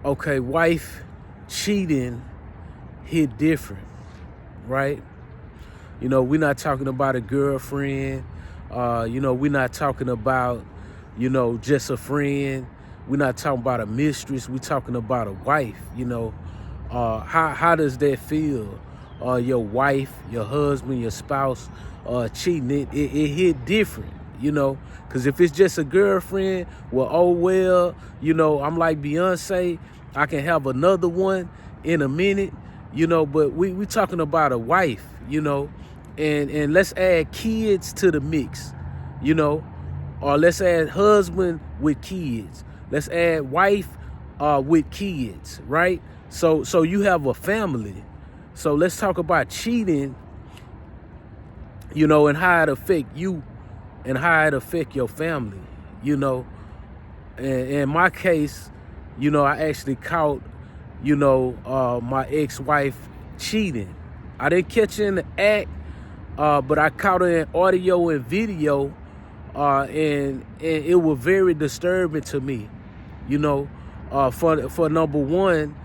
Okay, wife cheating hit different, right? We're not talking about a girlfriend. We're not talking about, just a friend. We're not talking about a mistress. We're talking about a wife. How does that feel? Your wife, your husband, your spouse cheating. It hit different. Because if it's just a girlfriend, well, oh well. I'm like Beyonce. I can have another one in a minute. But we talking about a wife. And let's add kids to the mix. Or let's add husband with kids. Let's add wife with kids, right? So you have a family. So let's talk about cheating, and how it affect you and how it affect your family, And in my case, I actually caught, my ex-wife cheating. I didn't catch her in the act, but I caught her in audio and video, and it was very disturbing to me. For number one,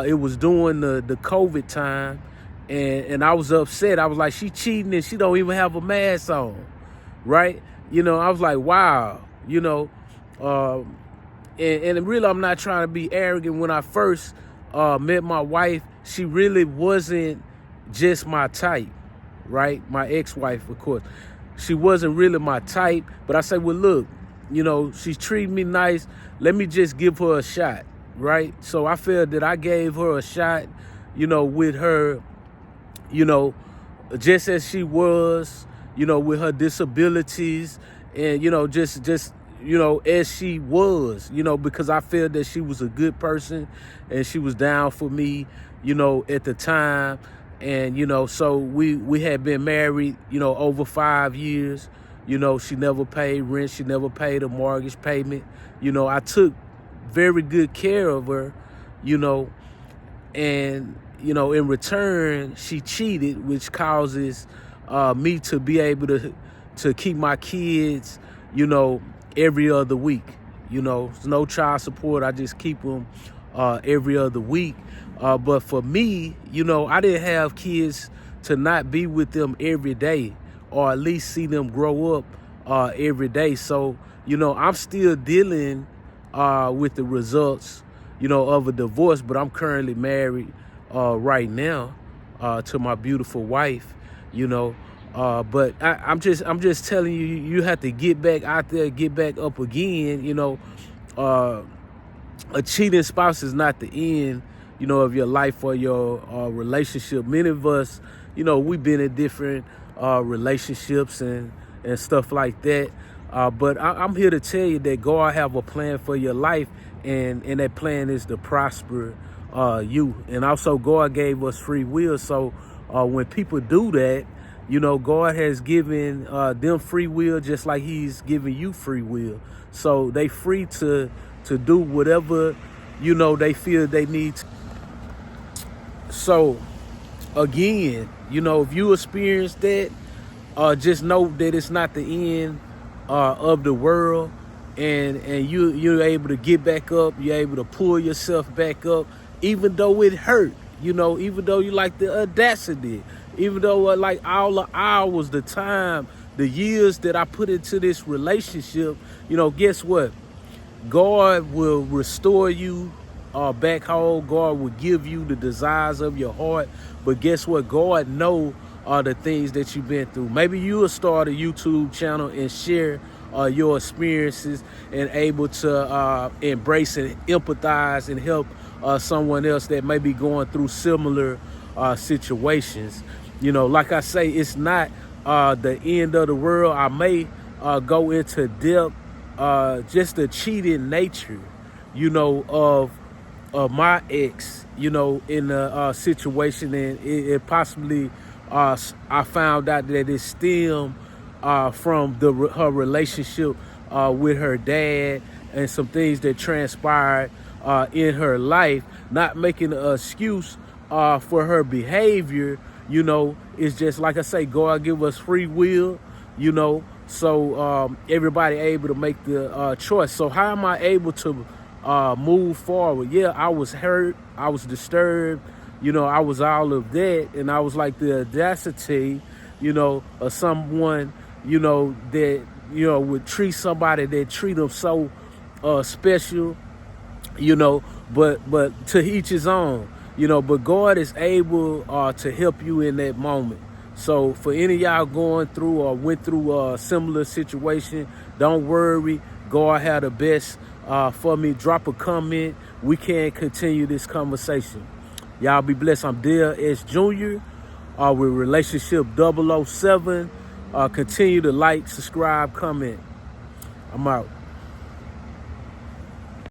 it was during the COVID time, and I was upset. I was like, she cheating and she don't even have a mask on, right? I was like, wow, and really I'm not trying to be arrogant. When I first met my wife, she really wasn't just my type, right? My ex-wife, of course. She wasn't really my type, but I said, well, look, she's treating me nice. Let me just give her a shot, right? So I felt that I gave her a shot, with her, just as she was, with her disabilities and, just as she was, because I felt that she was a good person and she was down for me, at the time. And, so we had been married, over 5 years. She never paid rent. She never paid a mortgage payment. I took very good care of her, and, in return, she cheated, which causes me to be able to keep my kids, every other week. There's no child support. I just keep them every other week. But for me, I didn't have kids to not be with them every day, or at least see them grow up every day. So, I'm still dealing with the results, of a divorce, but I'm currently married right now to my beautiful wife, but I'm just telling you, you have to get back out there, get back up again. A cheating spouse is not the end, of your life or your relationship. Many of us, we've been in different relationships and stuff like that. But I'm here to tell you that God have a plan for your life, and that plan is to prosper you. And also God gave us free will. So when people do that, God has given them free will just like he's giving you free will. So they free to do whatever, they feel they need to. So again, if you experience that, just know that it's not the end of the world, and you're able to get back up. You're able to pull yourself back up, even though it hurt. Even though you like the audacity, even though like all the hours, the time, the years that I put into this relationship, guess what? God will restore you back home. God will give you the desires of your heart. But guess what? God know the things that you've been through. Maybe you will start a YouTube channel and share your experiences, and able to embrace and empathize and help someone else that may be going through similar situations. Like I say, it's not the end of the world. I may go into depth, just the cheating nature, of my ex, in the situation, and it possibly, I found out that it stemmed from her relationship with her dad, and some things that transpired in her life. Not making an excuse for her behavior, it's just like I say, God give us free will, so everybody able to make the choice. So how am I able to move forward. Yeah, I was hurt, I was disturbed, I was all of that, and I was like the audacity, of someone, that would treat somebody that treat them so special, but to each his own, but God is able to help you in that moment. So for any of y'all going through or went through a similar situation, don't worry. God had the best for me. Drop a comment. We can continue this conversation. Y'all be blessed. I'm Dale S. Jr. With Relationship 007. Continue to like, subscribe, comment. I'm out.